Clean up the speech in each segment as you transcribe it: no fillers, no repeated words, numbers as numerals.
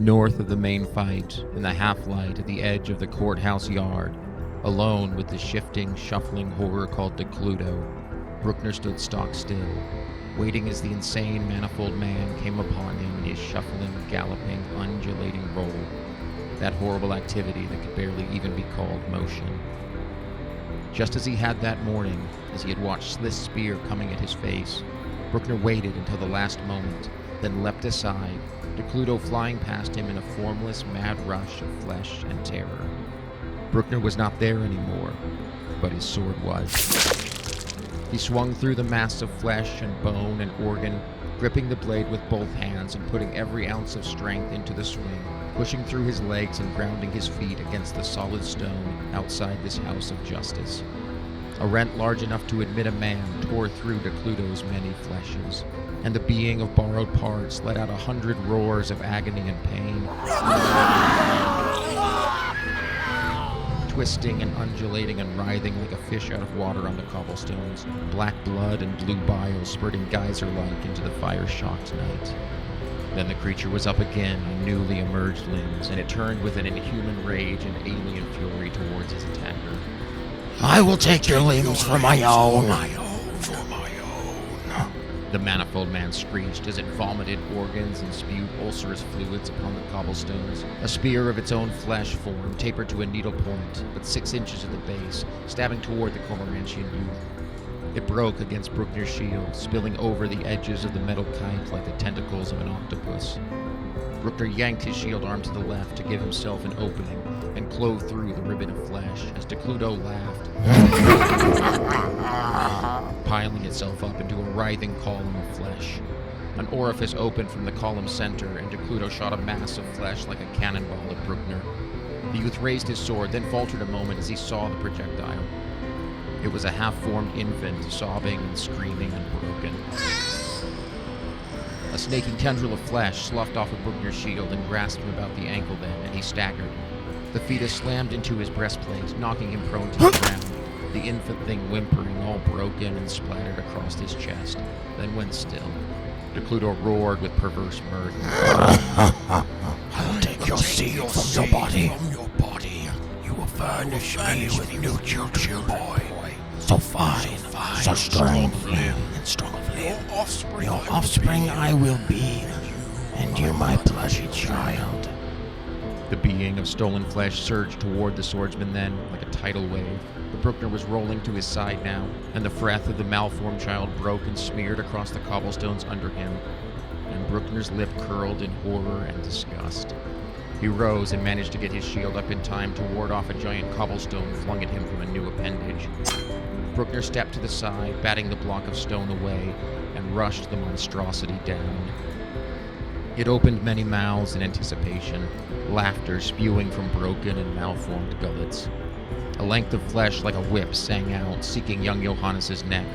North of the main fight, in the half-light at the edge of the courthouse yard, alone with the shifting, shuffling horror called Decludo, Bruckner stood stock still, waiting as the insane, manifold man came upon him in his shuffling, galloping, undulating roll, that horrible activity that could barely even be called motion. Just as he had that morning, as he had watched Slith's spear coming at his face, Bruckner waited until the last moment, then leapt aside, Decludo flying past him in a formless, mad rush of flesh and terror. Bruckner was not there anymore, but his sword was. He swung through the mass of flesh and bone and organ, gripping the blade with both hands and putting every ounce of strength into the swing, pushing through his legs and grounding his feet against the solid stone outside this house of justice. A rent large enough to admit a man tore through Decludo's many fleshes, and the being of borrowed parts let out 100 roars of agony and pain, twisting and undulating and writhing like a fish out of water on the cobblestones, black blood and blue bile spurting geyser-like into the fire-shocked night. Then the creature was up again on newly emerged limbs, and it turned with an inhuman rage and alien fury towards his attacker. I will take your limbs for my own. The manifold man screeched as it vomited organs and spewed ulcerous fluids upon the cobblestones. A spear of its own flesh formed, tapered to a needle point, but 6 inches at the base, stabbing toward the Cormorantian youth. It broke against Bruckner's shield, spilling over the edges of the metal kite like the tentacles of an octopus. Bruckner yanked his shield arm to the left to give himself an opening, and clove through the ribbon of flesh as Decludo laughed, piling itself up into a writhing column of flesh. An orifice opened from the column's center, and Decludo shot a mass of flesh like a cannonball at Bruckner. The youth raised his sword, then faltered a moment as he saw the projectile. It was a half-formed infant, sobbing and screaming and broken. A snaking tendril of flesh sloughed off of Bruckner's shield and grasped him about the ankle then, and he staggered. The fetus slammed into his breastplate, knocking him prone to the ground, the infant thing whimpering, all broken and splattered across his chest, then went still. Decludo roared with perverse mirth. I'll take your seed from your body. You will furnish me with new children, boy. So fine, so strong of limb and strong of limb. Your offspring I will be, and you my bloody child. The being of stolen flesh surged toward the swordsman then, like a tidal wave. But Bruckner was rolling to his side now, and the breath of the malformed child broke and smeared across the cobblestones under him, and Bruckner's lip curled in horror and disgust. He rose and managed to get his shield up in time to ward off a giant cobblestone flung at him from a new appendage. Bruckner stepped to the side, batting the block of stone away, and rushed the monstrosity down. It opened many mouths in anticipation, laughter spewing from broken and malformed gullets. A length of flesh like a whip sang out, seeking young Johannes's neck,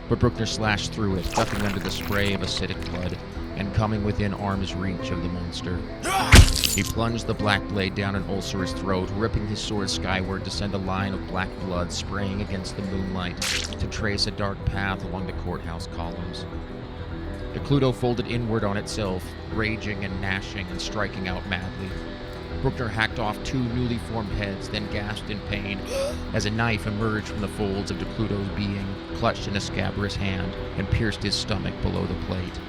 but Bruckner slashed through it, ducking under the spray of acidic blood, and coming within arm's reach of the monster. He plunged the black blade down an ulcerous throat, ripping his sword skyward to send a line of black blood spraying against the moonlight to trace a dark path along the courthouse columns. Decludo folded inward on itself, raging and gnashing and striking out madly. Bruckner hacked off 2 newly formed heads, then gasped in pain as a knife emerged from the folds of Decludo's being, clutched in a scabrous hand, and pierced his stomach below the plate.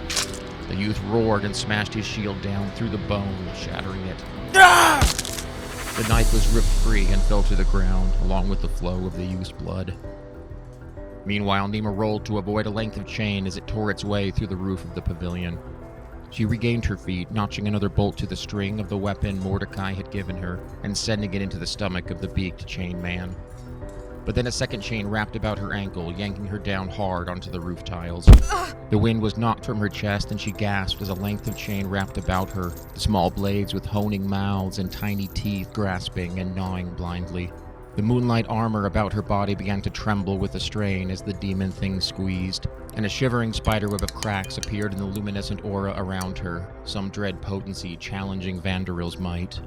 The youth roared and smashed his shield down through the bone, shattering it. The knife was ripped free and fell to the ground, along with the flow of the youth's blood. Meanwhile, Nima rolled to avoid a length of chain as it tore its way through the roof of the pavilion. She regained her feet, notching another bolt to the string of the weapon Mordecai had given her, and sending it into the stomach of the beaked chain man. But then a second chain wrapped about her ankle, yanking her down hard onto the roof tiles. The wind was knocked from her chest, and she gasped as a length of chain wrapped about her, the small blades with honing mouths and tiny teeth grasping and gnawing blindly. The moonlight armor about her body began to tremble with the strain as the demon thing squeezed, and a shivering spiderweb of cracks appeared in the luminescent aura around her, some dread potency challenging Vanderil's might.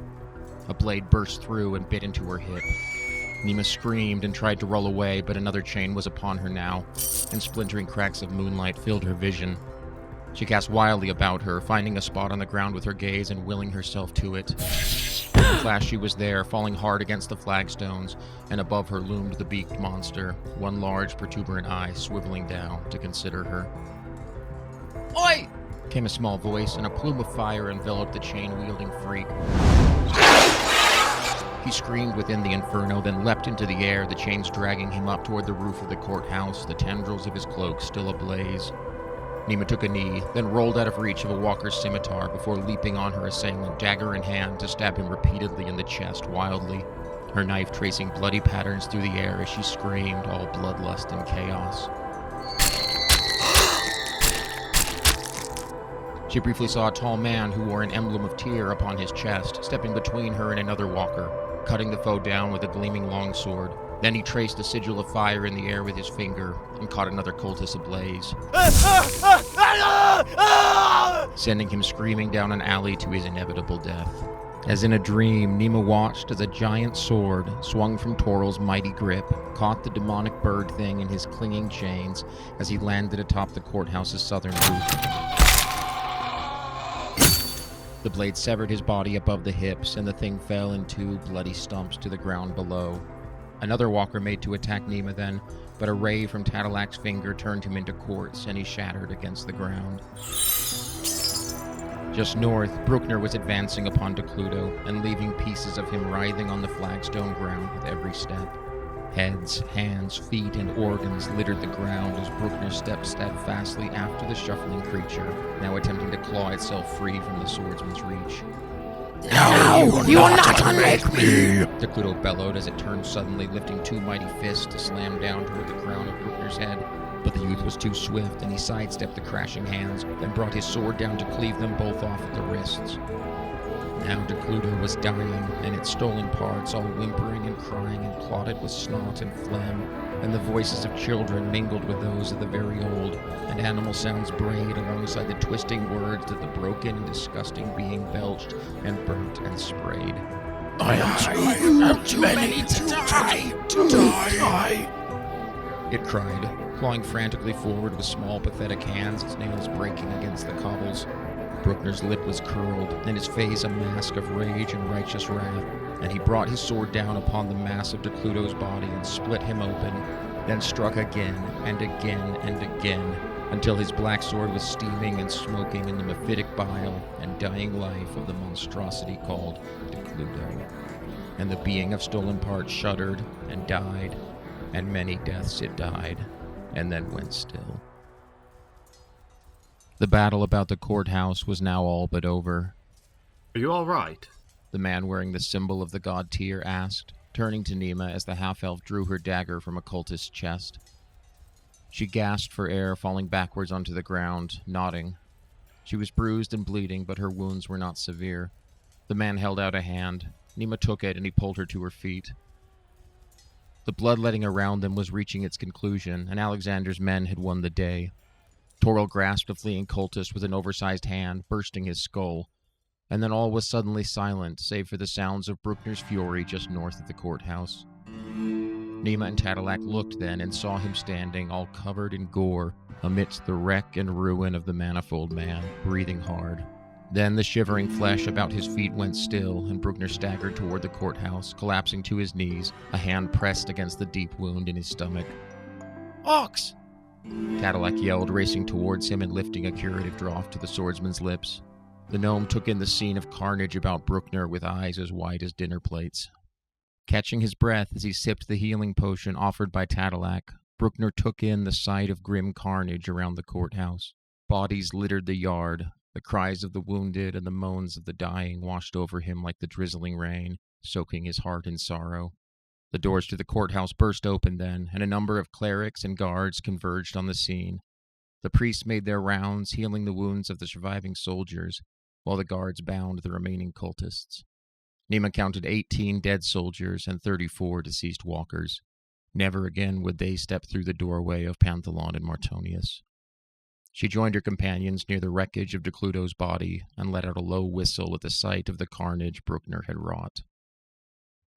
A blade burst through and bit into her hip. Nima screamed and tried to roll away, but another chain was upon her now, and splintering cracks of moonlight filled her vision. She cast wildly about her, finding a spot on the ground with her gaze and willing herself to it. In a flash she was there, falling hard against the flagstones, and above her loomed the beaked monster, one large protuberant eye swiveling down to consider her. "Oi!" came a small voice, and a plume of fire enveloped the chain-wielding freak. He screamed within the inferno, then leapt into the air, the chains dragging him up toward the roof of the courthouse, the tendrils of his cloak still ablaze. Nima took a knee, then rolled out of reach of a walker's scimitar before leaping on her assailant, dagger in hand, to stab him repeatedly in the chest wildly, her knife tracing bloody patterns through the air as she screamed, all bloodlust and chaos. She briefly saw a tall man who wore an emblem of Tyr upon his chest, stepping between her and another walker, cutting the foe down with a gleaming longsword. Then he traced a sigil of fire in the air with his finger and caught another cultist ablaze, sending him screaming down an alley to his inevitable death. As in a dream, Nima watched as a giant sword, swung from Toril's mighty grip, caught the demonic bird thing in his clinging chains as he landed atop the courthouse's southern roof. The blade severed his body above the hips, and the thing fell in 2 bloody stumps to the ground below. Another walker made to attack Nima then, but a ray from Tadalac's finger turned him into quartz, and he shattered against the ground. Just north, Bruckner was advancing upon Decludo, and leaving pieces of him writhing on the flagstone ground with every step. Heads, hands, feet, and organs littered the ground as Bruckner stepped steadfastly after the shuffling creature, now attempting to claw itself free from the swordsman's reach. No, you will not unmake me! Decludo bellowed as it turned suddenly, lifting 2 mighty fists to slam down toward the crown of Bruckner's head. But the youth was too swift, and he sidestepped the crashing hands, then brought his sword down to cleave them both off at the wrists. Now Decludo was dying, and its stolen parts all whimpering and crying and clotted with snot and phlegm, and the voices of children mingled with those of the very old, and animal sounds brayed alongside the twisting words that the broken and disgusting being belched and burnt and sprayed. I am too many to die. It cried, clawing frantically forward with small, pathetic hands, its nails breaking against the cobbles. Bruckner's lip was curled, and his face a mask of rage and righteous wrath, and he brought his sword down upon the mass of Decludo's body and split him open, then struck again and again and again, until his black sword was steaming and smoking in the mephitic bile and dying life of the monstrosity called Decludo. And the being of stolen parts shuddered and died, and many deaths it died, and then went still. The battle about the courthouse was now all but over. Are you all right? The man wearing the symbol of the god Tyr asked, turning to Nima as the half-elf drew her dagger from a cultist's chest. She gasped for air, falling backwards onto the ground, nodding. She was bruised and bleeding, but her wounds were not severe. The man held out a hand. Nima took it, and he pulled her to her feet. The bloodletting around them was reaching its conclusion, and Alexander's men had won the day. Toril grasped a fleeing cultist with an oversized hand, bursting his skull, and then all was suddenly silent, save for the sounds of Bruckner's fury just north of the courthouse. Nima and Tadalac looked then and saw him standing, all covered in gore, amidst the wreck and ruin of the manifold man, breathing hard. Then the shivering flesh about his feet went still, and Bruckner staggered toward the courthouse, collapsing to his knees, a hand pressed against the deep wound in his stomach. "Ox!" Tadalac yelled, racing towards him and lifting a curative draught to the swordsman's lips. The gnome took in the scene of carnage about Bruckner with eyes as wide as dinner plates. Catching his breath as he sipped the healing potion offered by Tadalac, Bruckner took in the sight of grim carnage around the courthouse. Bodies littered the yard. The cries of the wounded and the moans of the dying washed over him like the drizzling rain, soaking his heart in sorrow. The doors to the courthouse burst open then, and a number of clerics and guards converged on the scene. The priests made their rounds, healing the wounds of the surviving soldiers, while the guards bound the remaining cultists. Nima counted 18 dead soldiers and 34 deceased walkers. Never again would they step through the doorway of Panthelon and Martonius. She joined her companions near the wreckage of Decludo's body and let out a low whistle at the sight of the carnage Bruckner had wrought.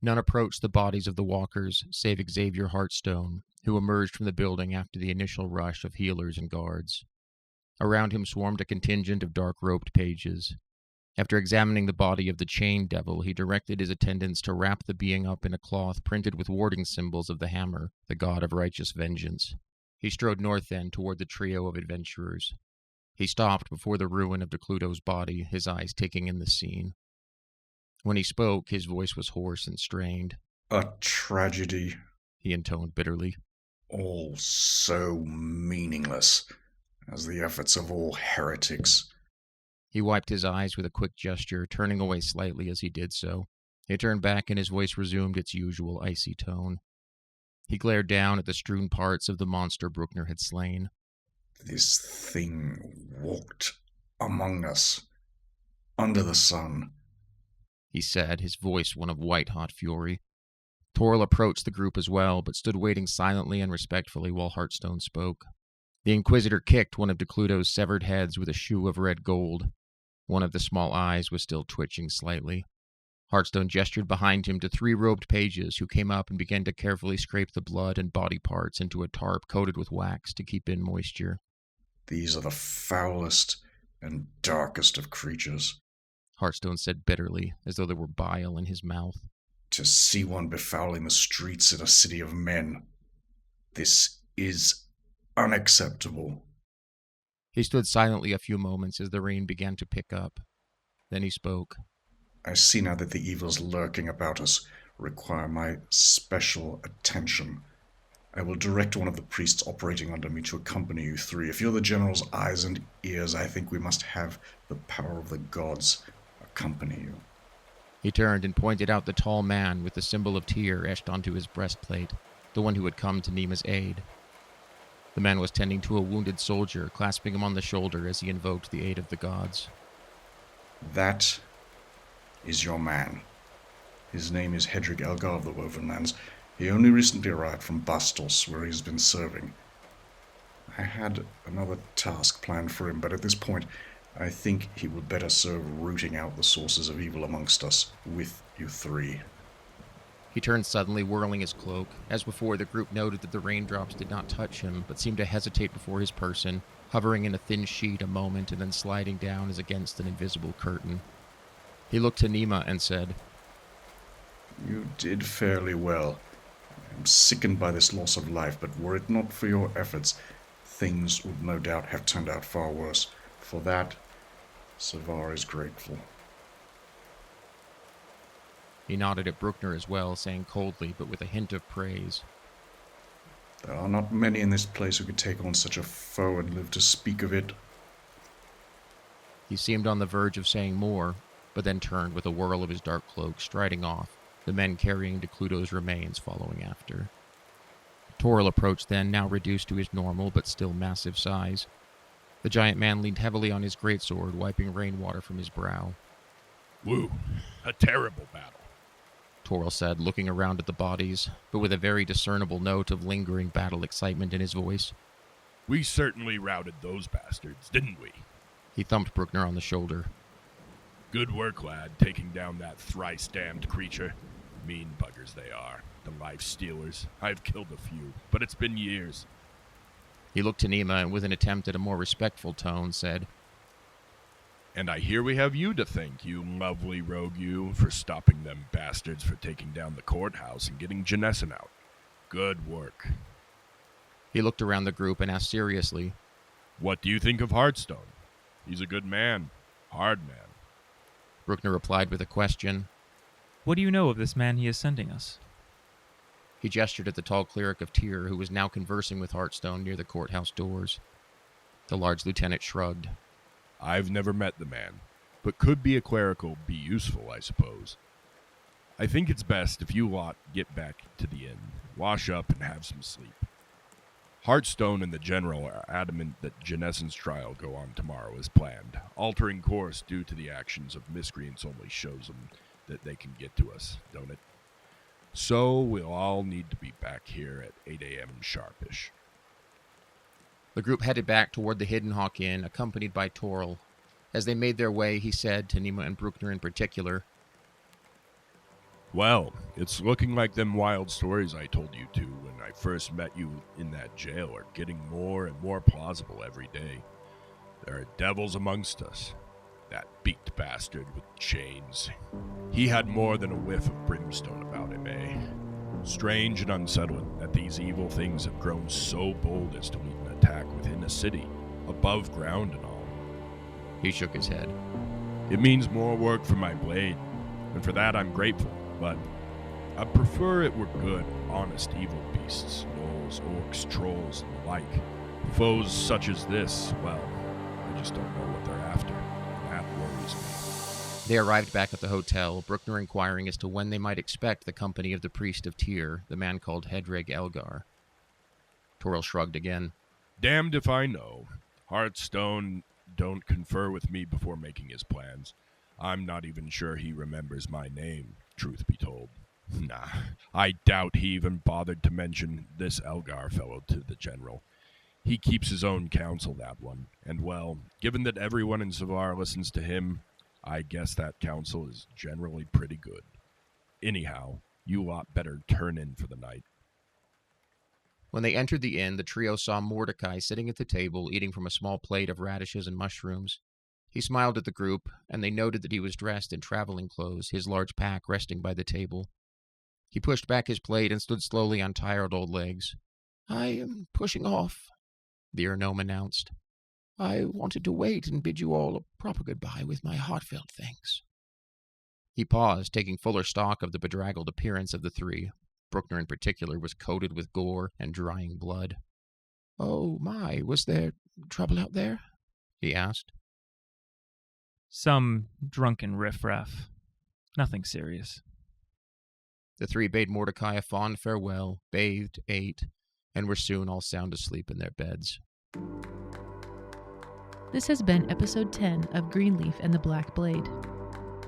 None approached the bodies of the walkers, save Xavier Heartstone, who emerged from the building after the initial rush of healers and guards. Around him swarmed a contingent of dark-robed pages. After examining the body of the chained devil, he directed his attendants to wrap the being up in a cloth printed with warding symbols of the hammer, the god of righteous vengeance. He strode north then toward the trio of adventurers. He stopped before the ruin of Decludo's body, his eyes taking in the scene. When he spoke, his voice was hoarse and strained. A tragedy. He intoned bitterly. All so meaningless, as the efforts of all heretics. He wiped his eyes with a quick gesture, turning away slightly as he did so. He turned back and his voice resumed its usual icy tone. He glared down at the strewn parts of the monster Bruckner had slain. This thing walked among us, under the sun, he said, his voice one of white-hot fury. Toril approached the group as well, but stood waiting silently and respectfully while Hearthstone spoke. The Inquisitor kicked one of Decludo's severed heads with a shoe of red gold. One of the small eyes was still twitching slightly. Hearthstone gestured behind him to 3 robed pages who came up and began to carefully scrape the blood and body parts into a tarp coated with wax to keep in moisture. These are the foulest and darkest of creatures, Hearthstone said bitterly, as though there were bile in his mouth. To see one befouling the streets in a city of men. This is unacceptable. He stood silently a few moments as the rain began to pick up. Then he spoke. I see now that the evils lurking about us require my special attention. I will direct one of the priests operating under me to accompany you 3. If you're the General's eyes and ears, I think we must have the power of the gods accompany you. He turned and pointed out the tall man with the symbol of Tyr etched onto his breastplate, the one who had come to Nima's aid. The man was tending to a wounded soldier, clasping him on the shoulder as he invoked the aid of the gods. That is your man. His name is Hedraig Elgar of the Woven Lands. He only recently arrived from Bastos, where he's been serving. I had another task planned for him, but at this point, I think he would better serve rooting out the sources of evil amongst us with you 3. He turned suddenly, whirling his cloak. As before, the group noted that the raindrops did not touch him, but seemed to hesitate before his person, hovering in a thin sheet a moment and then sliding down as against an invisible curtain. He looked to Nima and said, You did fairly well. I am sickened by this loss of life, but were it not for your efforts, things would no doubt have turned out far worse. For that, Savar is grateful. He nodded at Bruckner as well, saying coldly, but with a hint of praise, There are not many in this place who could take on such a foe and live to speak of it. He seemed on the verge of saying more, but then turned with a whirl of his dark cloak, striding off, the men carrying Decludo's remains following after. Toril approached then, now reduced to his normal but still massive size. The giant man leaned heavily on his greatsword, wiping rainwater from his brow. Woo, a terrible battle, Toril said, looking around at the bodies, but with a very discernible note of lingering battle excitement in his voice. We certainly routed those bastards, didn't we? He thumped Bruckner on the shoulder. Good work, lad, taking down that thrice-damned creature. Mean buggers they are, the life stealers. I've killed a few, but it's been years. He looked to Nima and with an attempt at a more respectful tone said, And I hear we have you to thank, you lovely rogue you, for stopping them bastards for taking down the courthouse and getting Janessin out. Good work. He looked around the group and asked seriously, What do you think of Hearthstone? He's a good man. Hard man. Bruckner replied with a question. What do you know of this man he is sending us? He gestured at the tall cleric of Tyr, who was now conversing with Hearthstone near the courthouse doors. The large lieutenant shrugged. I've never met the man, but could be a clerical, be useful, I suppose. I think it's best if you lot get back to the inn, wash up, and have some sleep. Hearthstone and the General are adamant that Janessin's trial go on tomorrow as planned. Altering course due to the actions of miscreants only shows them that they can get to us, don't it? So we'll all need to be back here at 8 a.m. sharpish. The group headed back toward the Hidden Hawk Inn, accompanied by Toril. As they made their way, he said, to Nima and Bruckner in particular, Well, it's looking like them wild stories I told you to when I first met you in that jail are getting more and more plausible every day. There are devils amongst us. That beaked bastard with chains. He had more than a whiff of brimstone about him, eh? Strange and unsettling that these evil things have grown so bold as to lead an attack within a city, above ground and all. He shook his head. It means more work for my blade, and for that I'm grateful, but I'd prefer it were good, honest evil beasts, gnolls, orcs, trolls, and the like. Foes such as this, well, I just don't know what they're after, and that worries me. They arrived back at the hotel, Bruckner inquiring as to when they might expect the company of the priest of Tyr, the man called Hedraig Elgar. Toril shrugged again. Damned if I know. Hearthstone don't confer with me before making his plans. I'm not even sure he remembers my name, truth be told. Nah, I doubt he even bothered to mention this Elgar fellow to the general. He keeps his own counsel, that one, and well, given that everyone in Savar listens to him, I guess that counsel is generally pretty good. Anyhow, you lot better turn in for the night. When they entered the inn, the trio saw Mordecai sitting at the table, eating from a small plate of radishes and mushrooms. He smiled at the group, and they noted that he was dressed in traveling clothes, his large pack resting by the table. He pushed back his plate and stood slowly on tired old legs. "I am pushing off," the gnome announced. "I wanted to wait and bid you all a proper goodbye with my heartfelt thanks." He paused, taking fuller stock of the bedraggled appearance of the three. Bruckner in particular was coated with gore and drying blood. "Oh my, was there trouble out there?" he asked. Some drunken riffraff. Nothing serious. The three bade Mordecai a fond farewell, bathed, ate, and were soon all sound asleep in their beds. This has been episode 10 of Greenleaf and the Black Blade.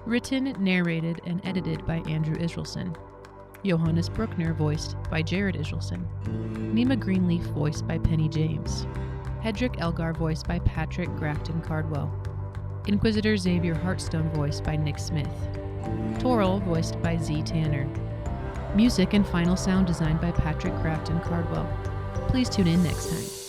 Written, narrated, and edited by Andrew Israelson. Johannes Bruckner voiced by Jared Israelson. Nima Greenleaf voiced by Penny James. Hedraig Elgar voiced by Patrick Grafton Cardwell. Inquisitor Xavier Heartstone voiced by Nick Smith. Toril voiced by Z. Tanner. Music and final sound design by Patrick Grafton Cardwell. Please tune in next time.